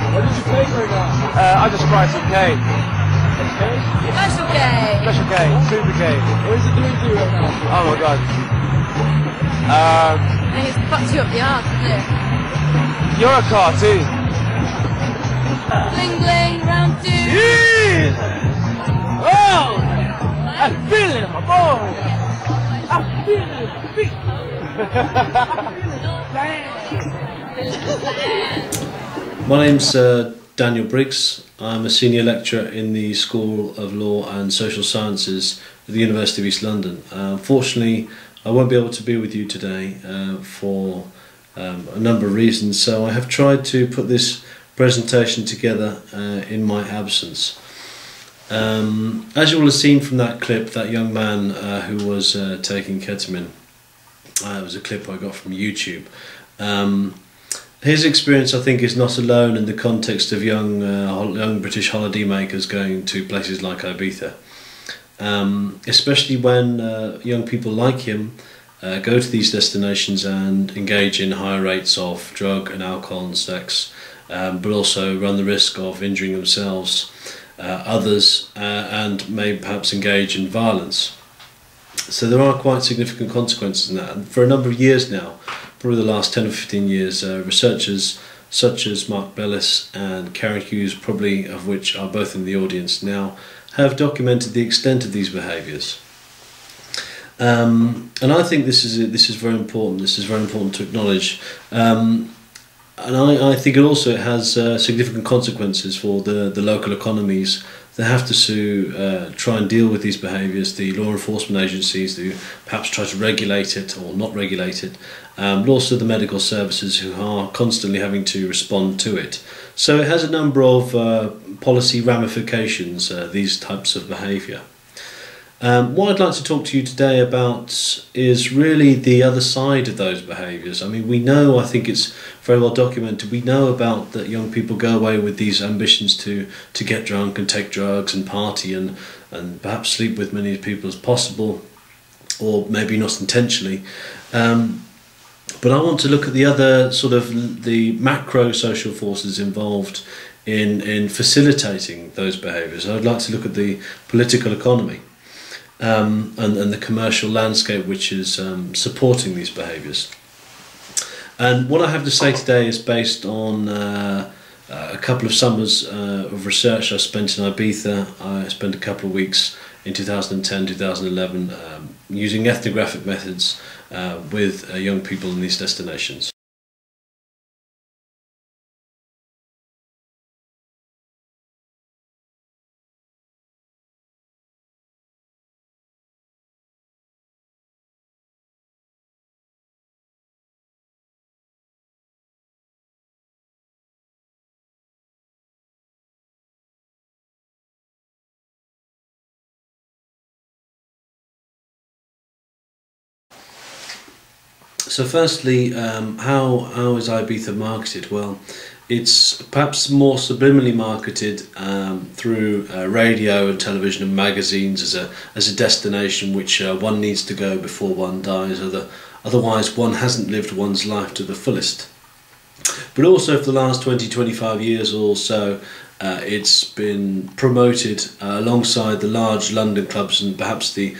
What did you take right now? I just fried some cake. Okay. Special cake. Special cake, super cake. What is it doing to you right now? Oh my god. I think it's fucked you up the arse, isn't it? You're a cartoon. Bling bling, round two. Yeah! Oh! I feel it in my bones. I feel it in my feet. My name's Daniel Briggs. I'm a senior lecturer in the School of Law and Social Sciences at the University of East London. Unfortunately, I won't be able to be with you today for a number of reasons, so I have tried to put this presentation together in my absence. As you will have seen from that clip, that young man who was taking ketamine, it was a clip I got from YouTube. His experience, I think, is not alone in the context of young British holidaymakers going to places like Ibiza. Especially when young people like him go to these destinations and engage in higher rates of drug and alcohol and sex, but also run the risk of injuring themselves, others, and may perhaps engage in violence. So there are quite significant consequences in that, and for a number of years now, probably the last 10 or 15 years, researchers such as Mark Bellis and Karen Hughes, probably of which are both in the audience now, have documented the extent of these behaviours. And I think this is very important. This is very important to acknowledge. And I think it also has significant consequences for the local economies that have to try and deal with these behaviours, the law enforcement agencies who perhaps try to regulate it or not regulate it, but also the medical services who are constantly having to respond to it. So it has a number of policy ramifications, these types of behaviour. What I'd like to talk to you today about is really the other side of those behaviours. I mean, we know, I think it's very well documented, we know about that young people go away with these ambitions to get drunk and take drugs and party and perhaps sleep with many people as possible, or maybe not intentionally. But I want to look at the other sort of the macro social forces involved in facilitating those behaviours. I'd like to look at the political economy. And the commercial landscape which is supporting these behaviours. And what I have to say today is based on a couple of summers of research I spent in Ibiza. I spent a couple of weeks in 2010, 2011 using ethnographic methods with young people in these destinations. So firstly, how is Ibiza marketed? Well, it's perhaps more subliminally marketed through radio and television and magazines as a destination which one needs to go before one dies, otherwise one hasn't lived one's life to the fullest. But also for the last 20-25 years or so, it's been promoted alongside the large London clubs and perhaps the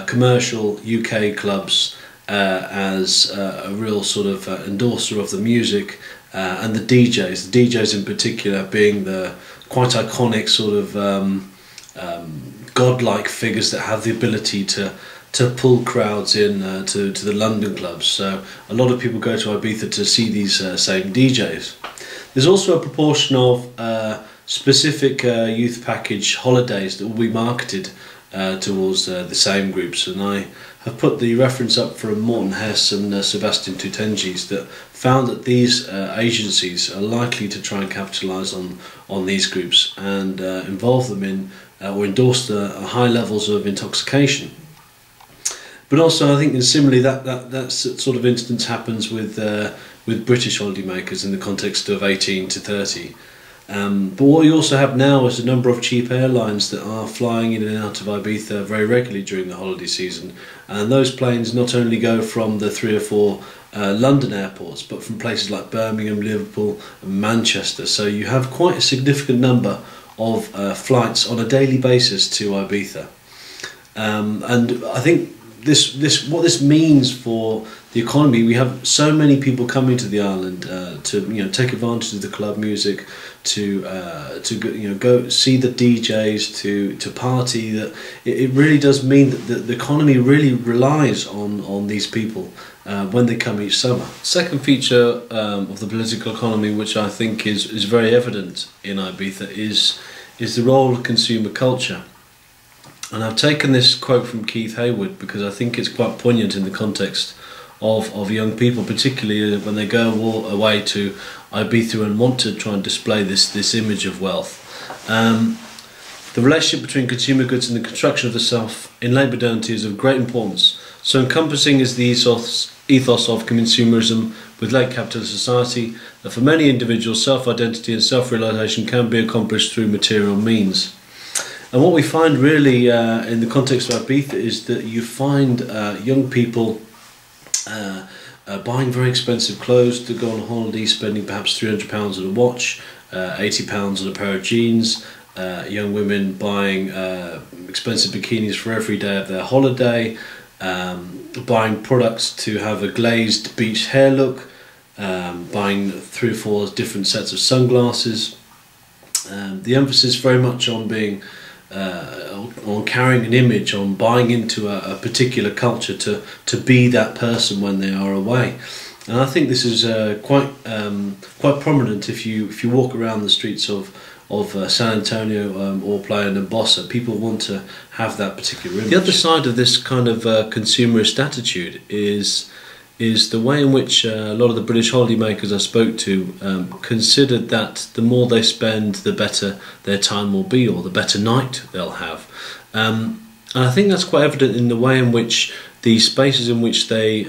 commercial UK clubs as a real sort of endorser of the music and the DJs in particular being the quite iconic sort of godlike figures that have the ability to pull crowds in to the London clubs. So a lot of people go to Ibiza to see these same DJs. There's also a proportion of specific youth package holidays that will be marketed towards the same groups, and I have put the reference up from Morton Hess and Sebastian Tutenges that found that these agencies are likely to try and capitalise on these groups and involve them in or endorse the high levels of intoxication. But also I think similarly that sort of instance happens with British holidaymakers in the context of 18 to 30. But what we also have now is a number of cheap airlines that are flying in and out of Ibiza very regularly during the holiday season, and those planes not only go from the 3 or 4 London airports, but from places like Birmingham, Liverpool and Manchester. So you have quite a significant number of flights on a daily basis to Ibiza, and I think what this means for the economy. We have so many people coming to the island to take advantage of the club music, to go see the DJs, to party. That it really does mean that the economy really relies on these people when they come each summer. Second feature of the political economy, which I think is very evident in Ibiza, is the role of consumer culture. And I've taken this quote from Keith Hayward because I think it's quite poignant in the context of young people, particularly when they go away to Ibiza and want to try and display this image of wealth. The relationship between consumer goods and the construction of the self in late modernity is of great importance. So encompassing is the ethos of consumerism with late capitalist society, that for many individuals self-identity and self-realisation can be accomplished through material means. And what we find really in the context of Ibiza is that you find young people buying very expensive clothes to go on holiday, spending perhaps £300 on a watch, £80 on a pair of jeans, young women buying expensive bikinis for every day of their holiday, buying products to have a glazed beach hair look, buying 3 or 4 different sets of sunglasses. The emphasis very much on being on carrying an image, on buying into a particular culture to be that person when they are away. And I think this is quite prominent if you walk around the streets of San Antonio or Playa Nembosa. People want to have that particular image. The other side of this kind of consumerist attitude is the way in which a lot of the British holidaymakers I spoke to considered that the more they spend, the better their time will be, or the better night they'll have. And I think that's quite evident in the way in which the spaces in which they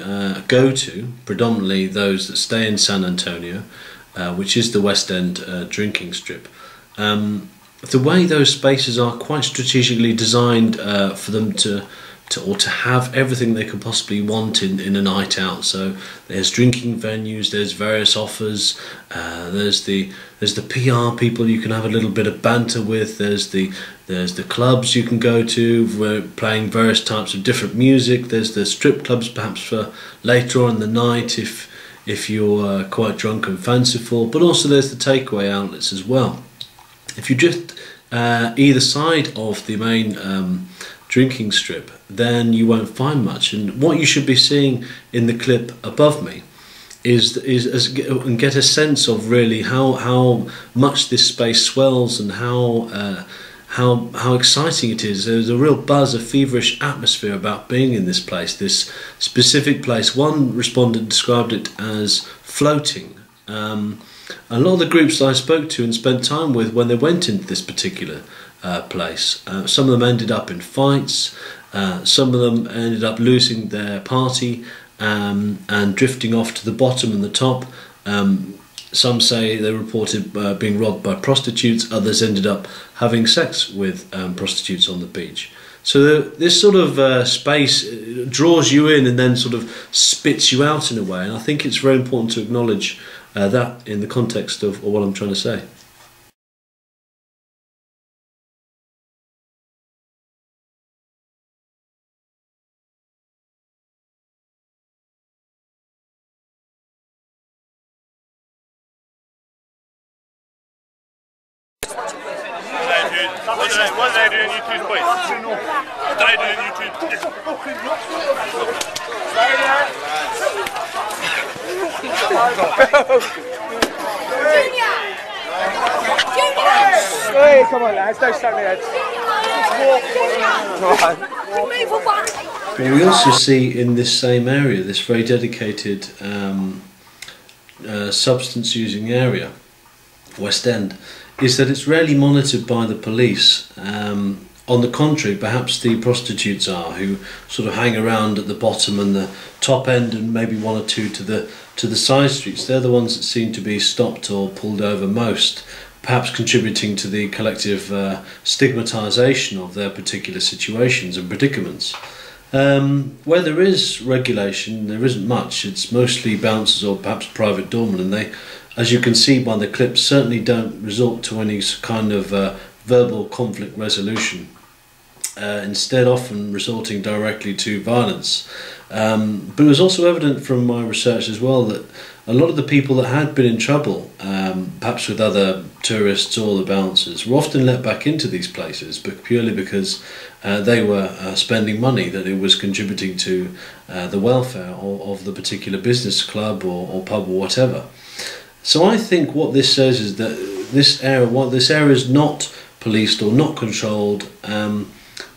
go to, predominantly those that stay in San Antonio, which is the West End drinking strip, the way those spaces are quite strategically designed for them to have everything they could possibly want in a night out. So there's drinking venues, there's various offers, there's the PR people you can have a little bit of banter with, there's the clubs you can go to, we're playing various types of different music, there's the strip clubs perhaps for later on in the night if you're quite drunk and fanciful, but also there's the takeaway outlets as well. If you just either side of the main drinking strip, then you won't find much. And what you should be seeing in the clip above me is and get a sense of really how much this space swells and how exciting it is. There's a real buzz, a feverish atmosphere about being in this place, this specific place. One respondent described it as floating. A lot of the groups I spoke to and spent time with when they went into this particular place, some of them ended up in fights, some of them ended up losing their party and drifting off to the bottom and the top. Some say they reported being robbed by prostitutes, others ended up having sex with prostitutes on the beach. So this sort of space draws you in and then sort of spits you out in a way, and I think it's very important to acknowledge that in the context of what I'm trying to say. What do they do in YouTube, boys? What do they do in YouTube? Hey, come on lads, don't stuck their heads. Well, we also see in this same area, this very dedicated substance using area, West End, is that it's rarely monitored by the police. On the contrary, perhaps the prostitutes are, who sort of hang around at the bottom and the top end, and maybe 1 or 2 to the side streets. They're the ones that seem to be stopped or pulled over most. perhaps contributing to the collective stigmatisation of their particular situations and predicaments. Where there is regulation, there isn't much. It's mostly bouncers or perhaps private doormen, and they, as you can see by the clips, certainly don't resort to any kind of verbal conflict resolution. Instead, often resorting directly to violence. But it was also evident from my research as well that a lot of the people that had been in trouble, perhaps with other tourists or the bouncers, were often let back into these places, but purely because they were spending money, that it was contributing to the welfare of the particular business club or pub or whatever. So I think what this says is that this area is not policed or not controlled.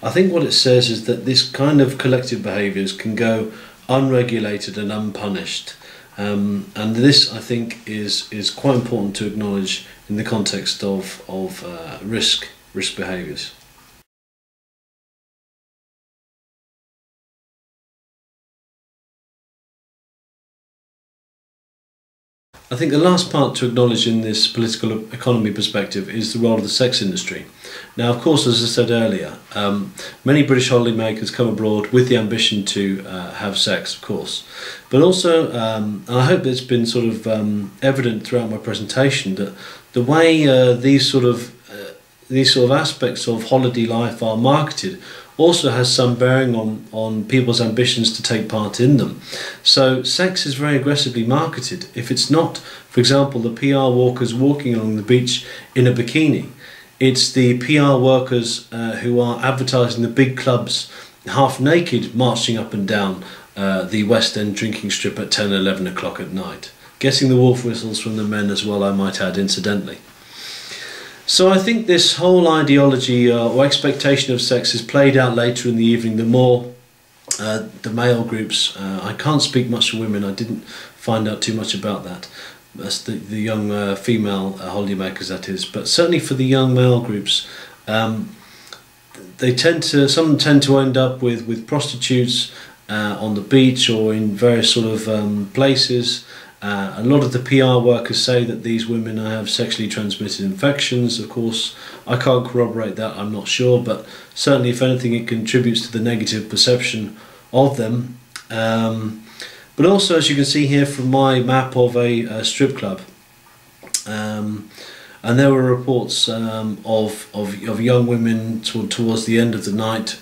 I think what it says is that this kind of collective behaviours can go unregulated and unpunished, and this, I think, is quite important to acknowledge in the context of risk behaviours. I think the last part to acknowledge in this political economy perspective is the role of the sex industry. Now, of course, as I said earlier, many British holidaymakers come abroad with the ambition to have sex, of course. But also, and I hope it's been sort of evident throughout my presentation, that the way these sort of aspects of holiday life are marketed also has some bearing on people's ambitions to take part in them. So sex is very aggressively marketed. If it's not, for example, the PR workers walking along the beach in a bikini, it's the PR workers who are advertising the big clubs half naked marching up and down the West End drinking strip at 10 or 11 o'clock at night. Getting the wolf whistles from the men as well, I might add, incidentally. So I think this whole ideology or expectation of sex is played out later in the evening. The more the male groups, I can't speak much for women, I didn't find out too much about that. That's the young female holidaymakers, that is. But certainly for the young male groups, some tend to end up with prostitutes on the beach or in various sort of places. A lot of the PR workers say that these women have sexually transmitted infections. Of course, I can't corroborate that, I'm not sure, but certainly if anything it contributes to the negative perception of them. But also, as you can see here from my map of a strip club, and there were reports of young women towards the end of the night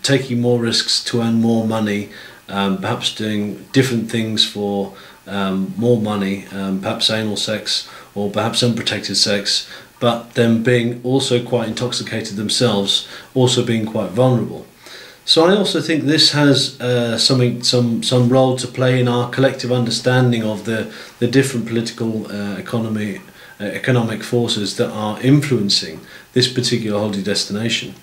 taking more risks to earn more money, perhaps doing different things for more money, perhaps anal sex or perhaps unprotected sex, but them being also quite intoxicated themselves, also being quite vulnerable. So I also think this has some role to play in our collective understanding of the different political economic forces that are influencing this particular holiday destination.